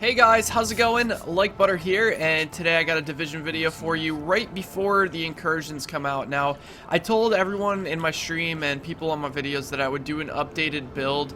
Hey guys, how's it going? Like Butter here, and today I got a division video for you right before the incursions come out. Now, I told everyone in my stream and people on my videos that I would do an updated build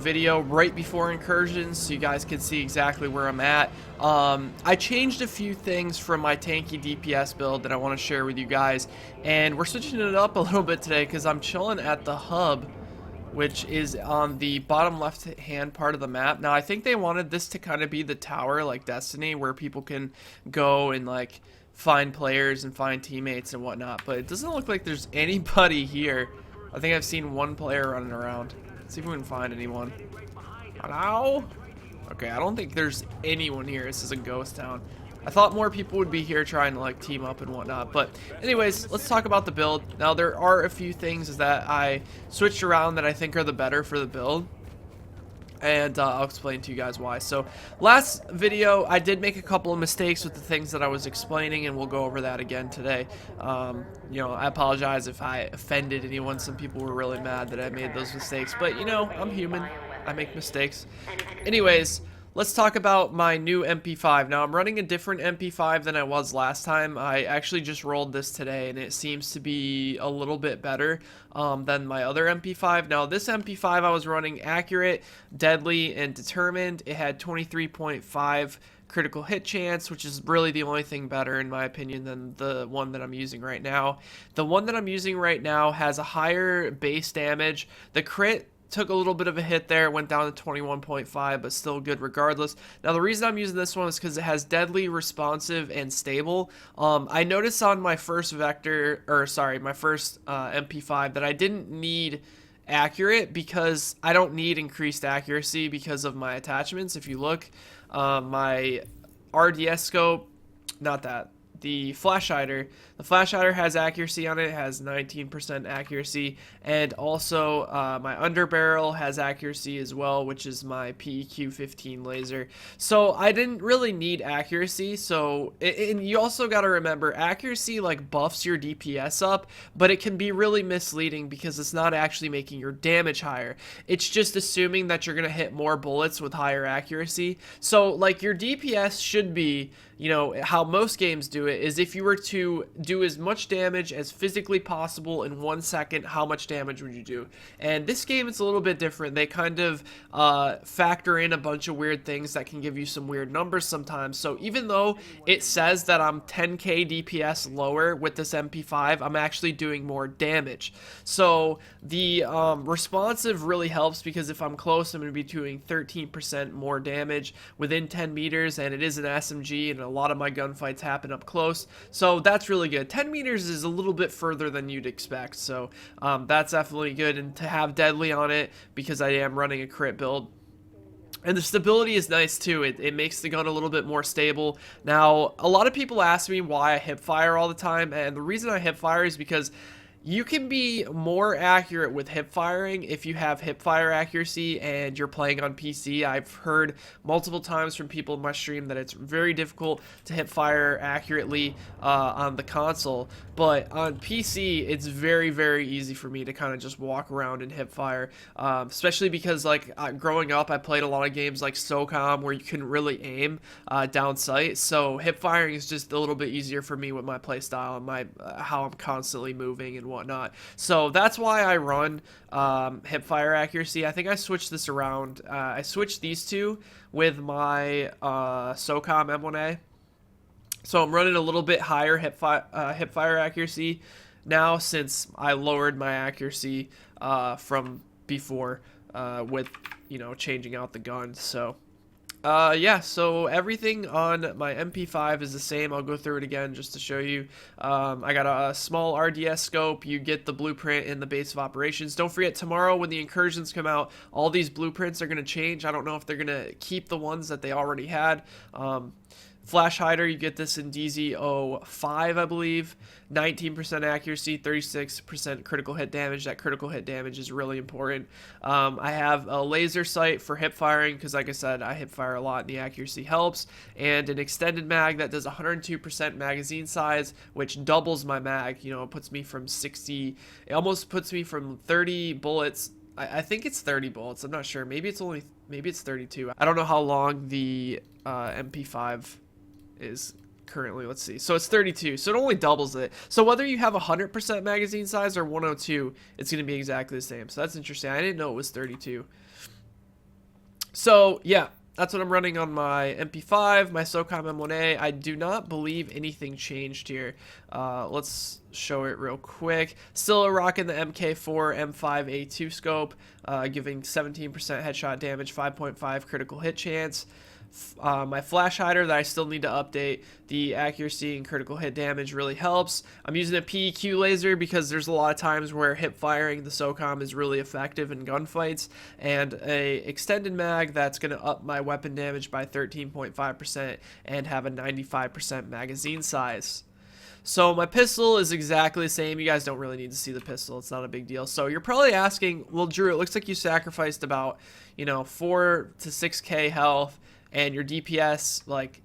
video right before incursions so you guys can see exactly where I'm at. I changed a few things from my tanky DPS build that I want to share with you guys, and we're switching it up a little bit today because I'm chilling at the hub, which is on the bottom left hand part of the map. Now I think they wanted this to kind of be the tower like Destiny, where people can go and like find players and find teammates and whatnot, but it doesn't look like there's anybody here. I think I've seen one player running around. Let's see if we can find anyone. Hello? Okay, I don't think there's anyone here. This is a ghost town. I thought more people would be here trying to like team up and whatnot, but anyways, let's talk about the build. Now there are a few things that I switched around that I think are the better for the build, and I'll explain to you guys why. So last video I did make a couple of mistakes with the things that I was explaining, and we'll go over that again today. You know, I apologize if I offended anyone. Some people were really mad that I made those mistakes, but you know, I'm human. I make mistakes. Anyways, let's talk about my new MP5. Now, I'm running a different MP5 than I was last time. I actually just rolled this today, and it seems to be a little bit better than my other MP5. Now, this MP5 I was running accurate, deadly, and determined. It had 23.5 critical hit chance, which is really the only thing better in my opinion than the one that I'm using right now. The one that I'm using right now has a higher base damage. The crit took a little bit of a hit there, went down to 21.5, but still good regardless. Now the reason I'm using this one is because it has deadly, responsive, and stable. I noticed on my first vector, or sorry, my first MP5 that I didn't need accurate because I don't need increased accuracy because of my attachments. If you look, my RDS scope, not that, the flash hider has accuracy on it. It has 19% accuracy, and also my underbarrel has accuracy as well, which is my PEQ 15 laser. So I didn't really need accuracy. So and you also got to remember, accuracy like buffs your DPS up, but it can be really misleading because it's not actually making your damage higher. It's just assuming that you're gonna hit more bullets with higher accuracy. So like your DPS should be, you know, how most games do it is if you were to do as much damage as physically possible in 1 second, how much damage would you do? And this game, it's a little bit different. They kind of factor in a bunch of weird things that can give you some weird numbers sometimes. So even though it says that I'm 10k DPS lower with this MP5, I'm actually doing more damage. So the responsive really helps because if I'm close, I'm going to be doing 13% more damage within 10 meters, and it is an SMG, and a lot of my gunfights happen up close, so that's really good. 10 meters is a little bit further than you'd expect, so that's definitely good. And to have deadly on it, because I am running a crit build, and the stability is nice too. It makes the gun a little bit more stable. Now, a lot of people ask me why I hip fire all the time, and the reason I hip fire is because you can be more accurate with hip firing if you have hip fire accuracy and you're playing on PC. I've heard multiple times from people in my stream that it's very difficult to hip fire accurately on the console, but on PC it's very, very easy for me to kind of just walk around and hip fire, especially because like growing up I played a lot of games like Socom where you couldn't really aim down sight, so hip firing is just a little bit easier for me with my playstyle and my how I'm constantly moving and whatnot. So that's why I run hip fire accuracy. I think I switched this around. I switched these two with my Socom M1A. So I'm running a little bit higher hip fire accuracy now since I lowered my accuracy from before with, you know, changing out the gun. So yeah, so everything on my MP5 is the same. I'll go through it again just to show you. I got a small RDS scope. You get the blueprint in the base of operations. Don't forget, tomorrow when the incursions come out, all these blueprints are going to change. I don't know if they're going to keep the ones that they already had. Flash hider, you get this in DZ05, I believe. 19% accuracy, 36% critical hit damage. That critical hit damage is really important. I have a laser sight for hip firing because, like I said, I hip fire a lot and the accuracy helps. And an extended mag that does 102% magazine size, which doubles my mag. You know, it puts me from 60, it almost puts me from 30 bullets I think it's 30 bullets. I'm not sure. Maybe it's 32. I don't know how long the MP5 is currently. Let's see. So it's 32. So it only doubles it. So whether you have 100% magazine size or 102, it's going to be exactly the same. So that's interesting. I didn't know it was 32. So yeah, that's what I'm running on my MP5, my Socom M1A. I do not believe anything changed here. Let's show it real quick. Still rocking the MK4 M5A2 scope, giving 17% headshot damage, 5.5 critical hit chance. My flash hider that I still need to update. The accuracy and critical hit damage really helps. I'm using a PEQ laser because there's a lot of times where hip firing the SOCOM is really effective in gunfights, and a extended mag that's going to up my weapon damage by 13.5% and have a 95% magazine size. So my pistol is exactly the same. You guys don't really need to see the pistol. It's not a big deal. So you're probably asking, well, Drew, it looks like you sacrificed about, 4 to 6K health, and your DPS, like,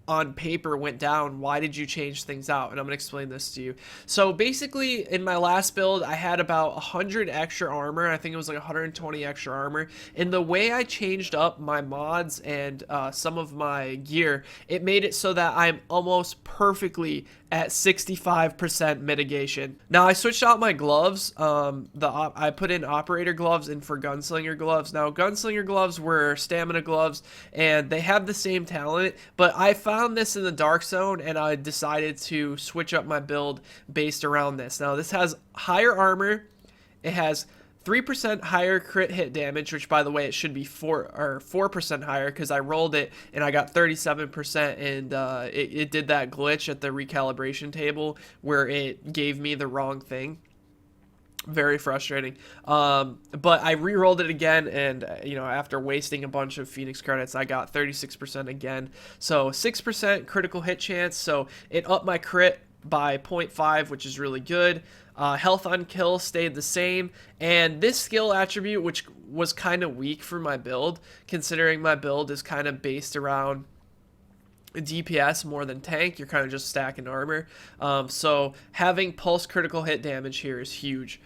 on paper went down. Why did you change things out? And I'm gonna explain this to you. So basically, in my last build, I had about 100 extra armor. I think it was like 120 extra armor. And the way I changed up my mods and some of my gear, it made it so that I'm almost perfectly at 65% mitigation. Now I switched out my gloves. I put in operator gloves and for gunslinger gloves. Now gunslinger gloves were stamina gloves, and they have the same talent, but I found this in the dark zone and I decided to switch up my build based around this. Now this has higher armor. It has 3% higher crit hit damage, which by the way, it should be 4% higher because I rolled it and I got 37%, and it did that glitch at the recalibration table where it gave me the wrong thing. Very frustrating. But I re-rolled it again, and after wasting a bunch of Phoenix credits, I got 36% again. So 6% critical hit chance, so it upped my crit by 0.5, which is really good. Health on kill stayed the same, and this skill attribute, which was kind of weak for my build, considering my build is kind of based around DPS more than tank, you're kind of just stacking armor. So having pulse critical hit damage here is huge.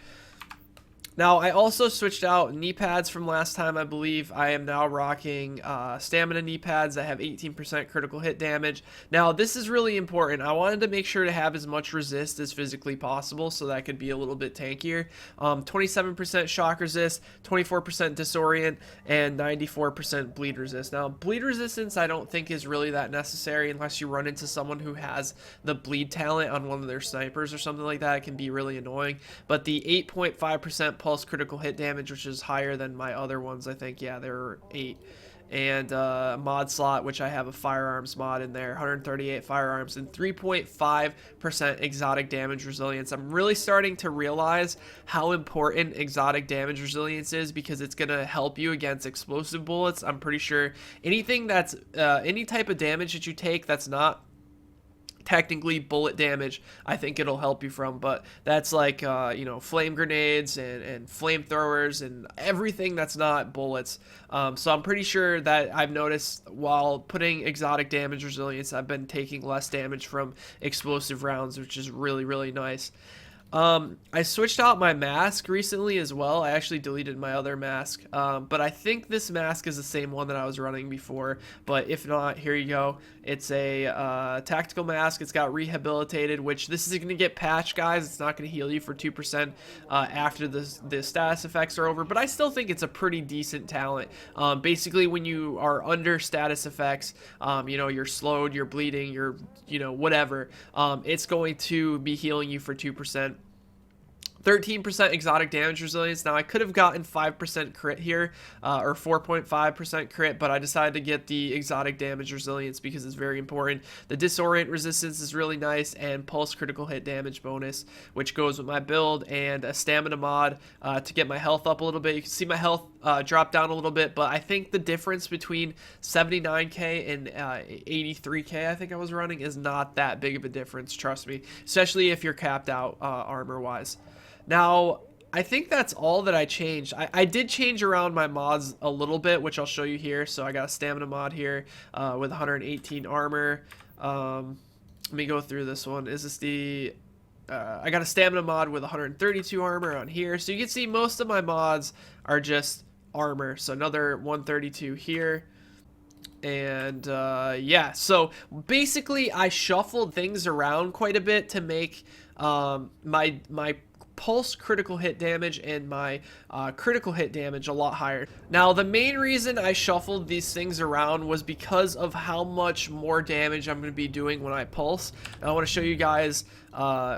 Now, I also switched out knee pads from last time, I believe. I am now rocking stamina knee pads that have 18% critical hit damage. Now, this is really important. I wanted to make sure to have as much resist as physically possible so that I could be a little bit tankier. 27% shock resist, 24% disorient, and 94% bleed resist. Now, bleed resistance I don't think is really that necessary unless you run into someone who has the bleed talent on one of their snipers or something like that. It can be really annoying. But the 8.5% pulse critical hit damage, which is higher than my other ones, I think. Yeah, there are 8. And mod slot, which I have a firearms mod in there, 138 firearms and 3.5% exotic damage resilience. I'm really starting to realize how important exotic damage resilience is because it's going to help you against explosive bullets. I'm pretty sure anything that's any type of damage that you take that's not technically bullet damage, I think it'll help you from, but that's like flame grenades and flamethrowers and everything that's not bullets. So I'm pretty sure that I've noticed while putting exotic damage resilience, I've been taking less damage from explosive rounds, which is really, really nice. I switched out my mask recently as well. I actually deleted my other mask, but I think this mask is the same one that I was running before, but if not, here you go. It's a tactical mask. It's got rehabilitated, which this is going to get patched, guys. It's not going to heal you for 2% after the status effects are over, but I still think it's a pretty decent talent. Basically, when you are under status effects, you're slowed, you're bleeding, you're, whatever, it's going to be healing you for 2%. 13% exotic damage resilience. Now I could have gotten 5% crit here, or 4.5% crit, but I decided to get the exotic damage resilience because it's very important. The disorient resistance is really nice, and pulse critical hit damage bonus, which goes with my build, and a stamina mod to get my health up a little bit. You can see my health drop down a little bit, but I think the difference between 79k and 83k I think I was running is not that big of a difference, trust me, especially if you're capped out armor wise. Now, I think that's all that I changed. I did change around my mods a little bit, which I'll show you here. So I got a stamina mod here with 118 armor. Let me go through this one. Is this the I got a stamina mod with 132 armor on here. So you can see most of my mods are just armor. So another 132 here. And yeah, so basically I shuffled things around quite a bit to make my pulse critical hit damage and my critical hit damage a lot higher. Now the main reason I shuffled these things around was because of how much more damage I'm going to be doing when I pulse. And I want to show you guys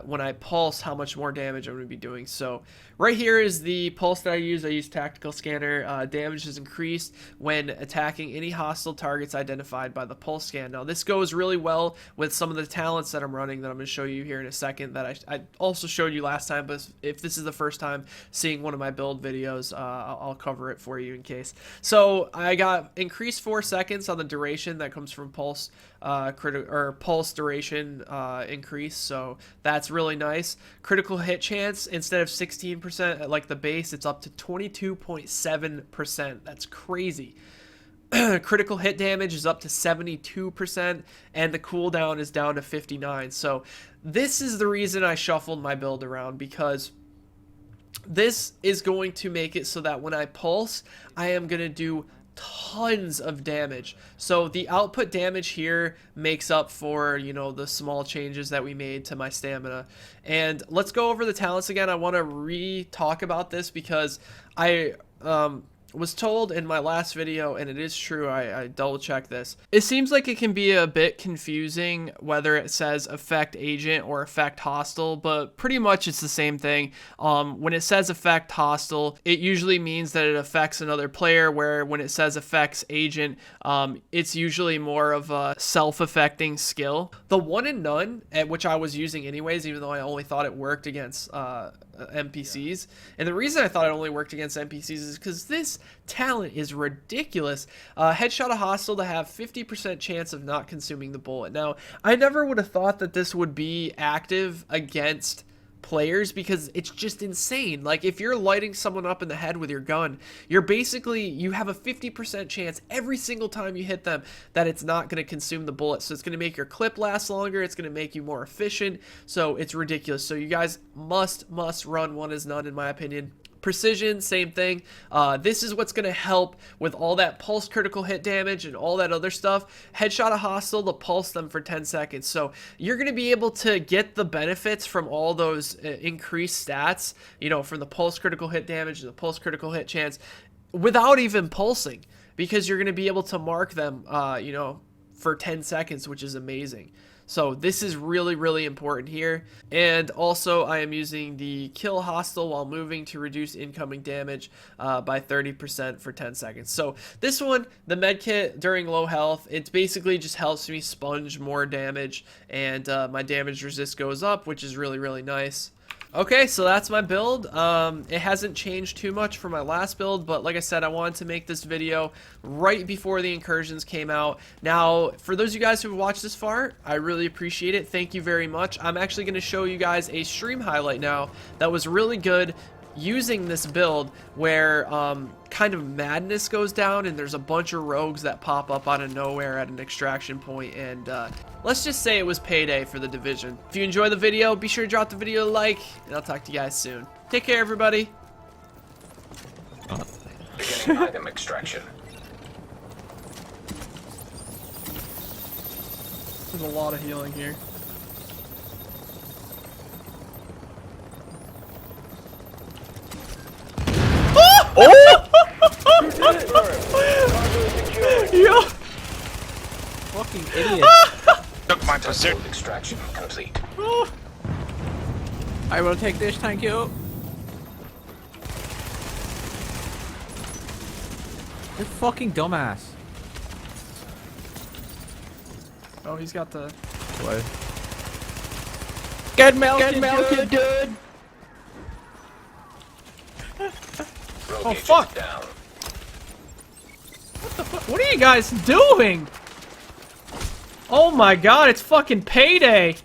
when I pulse how much more damage I'm going to be doing. So right here is the pulse that I use tactical scanner. Damage is increased when attacking any hostile targets identified by the pulse scan. Now this goes really well with some of the talents that I'm running that I'm going to show you here in a second that I also showed you last time, but if this is the first time seeing one of my build videos, I'll cover it for you in case. So I got increased 4 seconds on the duration that comes from pulse pulse duration increase, so that's really nice. Critical hit chance, instead of 16% like the base, it's up to 22.7%. That's crazy. Critical hit damage is up to 72%, and the cooldown is down to 59. So this is the reason I shuffled my build around, because this is going to make it so that when I pulse, I am going to do tons of damage. So the output damage here makes up for, you know, the small changes that we made to my stamina. And let's go over the talents again. I want to re-talk about this because I was told in my last video, and it is true, I double checked this. It seems like it can be a bit confusing whether it says affect agent or affect hostile, but pretty much it's the same thing. When it says affect hostile, it usually means that it affects another player, where when it says affects agent, it's usually more of a self-affecting skill. The one and none, which I was using anyways, even though I only thought it worked against NPCs. And the reason I thought it only worked against NPCs is because this talent is ridiculous. Headshot a hostile to have 50% chance of not consuming the bullet. Now, I never would have thought that this would be active against players, because it's just insane. Like, if you're lighting someone up in the head with your gun, you have a 50% chance every single time you hit them that it's not going to consume the bullet. So it's going to make your clip last longer, it's going to make you more efficient, so it's ridiculous. So you guys must run one as none, in my opinion. Precision, same thing. This is what's going to help with all that pulse critical hit damage and all that other stuff. Headshot a hostile to pulse them for 10 seconds. So you're going to be able to get the benefits from all those increased stats, you know, from the pulse critical hit damage and the pulse critical hit chance, without even pulsing, because you're going to be able to mark them, you know, for 10 seconds, which is amazing. So this is really important here. And also I am using the kill hostile while moving to reduce incoming damage by 30% for 10 seconds. So this one, the medkit during low health, it basically just helps me sponge more damage, and my damage resist goes up, which is really nice. Okay, so that's my build. It hasn't changed too much from my last build, but like I said, I wanted to make this video right before the incursions came out. Now, for those of you guys who have watched this far, I really appreciate it. Thank you very much. I'm actually going to show you guys a stream highlight now that was really good, using this build, where kind of madness goes down and there's a bunch of rogues that pop up out of nowhere at an extraction point, and let's just say it was payday for the Division. If you enjoy the video, be sure to drop the video a like, and I'll talk to you guys soon. Take care, everybody. Beginning item extraction. There's a lot of healing here. Oh! Yo! Fucking idiot. Took my position. Extraction complete. I will take this, thank you. You fucking dumbass. Oh, he's got the... What? Get melted, dude! Oh, fuck! Down. What the fuck? What are you guys doing? Oh my god, it's fucking payday!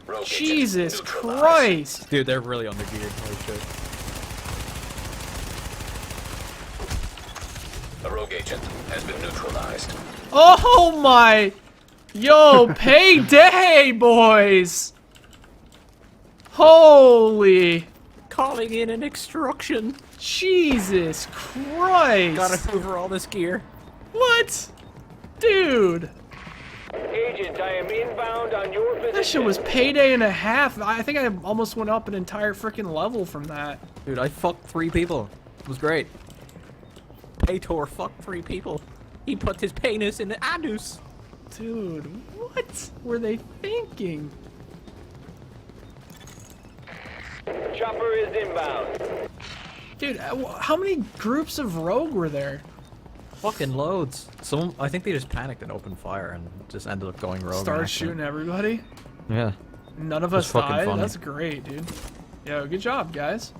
Rogue Jesus agent neutralized. Christ! Dude, they're really on the gear. Holy shit. A rogue Rogue agent has been neutralized. Oh my! Yo, payday, boys! Holy Calling in an extraction. Jesus Christ! Gotta hoover all this gear. What? Dude, Agent, I am inbound on your position. that shit was payday and a half. I think I almost went up an entire freaking level from that. Dude, I fucked 3 people. It was great. Paytor fucked 3 people. He put his penis in the anus. Dude, what were they thinking? Chopper is inbound. Dude, how many groups of rogue were there? Fucking loads. Some, I think they just panicked and opened fire and just ended up going rogue. Started shooting everybody. Yeah. None of It's us fucking died. funny. That's great, dude. Yo, good job, guys.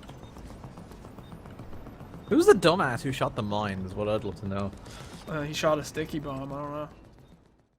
Who's the dumbass who shot the mine is what I'd love to know. He shot a sticky bomb. I don't know.